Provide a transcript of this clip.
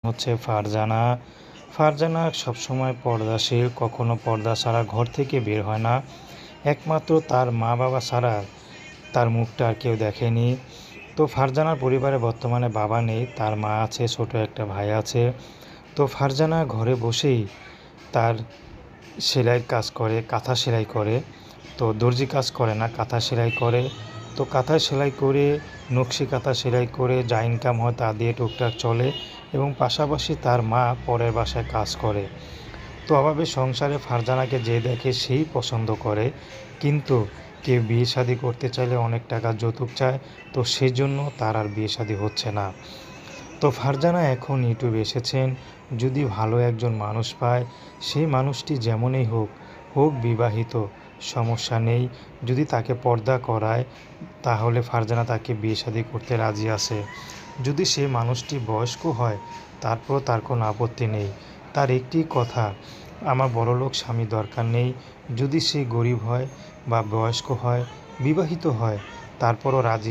হচ্ছে ফারজানা। ফারজানা সবসময় পর্দাশীল, কখনো পর্দা ছাড়া ঘর থেকে বের হয় না। একমাত্র তার মা বাবা ছাড়া তার মুখটা আর কেউ দেখেনি। তো ফারজানার পরিবারে বর্তমানে বাবা নেই, তার মা আছে, ছোট একটা ভাই আছে। তো ফারজানা ঘরে বসেই তার সেলাইয়ের কাজ করে, কাঁথা সেলাই করে। তো দর্জি কাজ করে না, কাঁথা সেলাই করে। তো কাঁথা সেলাই করে, নকশি কাঁথা সেলাই করে যা ইনকাম হয় তা দিয়ে টুকটাক চলে এবং পাশাপাশি তার মা পরের বাসায় কাজ করে। তো অভাবের সংসারে ফারজানাকে যে দেখে সেই পছন্দ করে, কিন্তু কেউ বিয়ে শাদী করতে চাইলে অনেক টাকা যৌতুক চায়। তো সেজন্য তার আর বিয়ে শাদী হচ্ছে না। তো ফারজানা এখন ইউটিউবে এসেছেন, যদি ভালো একজন মানুষ পায়, সেই মানুষটি যেমনই হোক, হোক বিবাহিত, সমস্যা নেই। যদি তাকে পর্দা করায় তাহলে ফারজানা তাকে বিয়ে শাদী করতে রাজি আছে। যদি সে মানুষটি বয়স্ক হয় তারপরও তার কোনো আপত্তি নেই। তার একটি কথা, আমার বড়লোক স্বামী দরকার নেই। যদি সে গরিব হয় বা বয়স্ক হয়, বিবাহিত হয়, তারপরও রাজি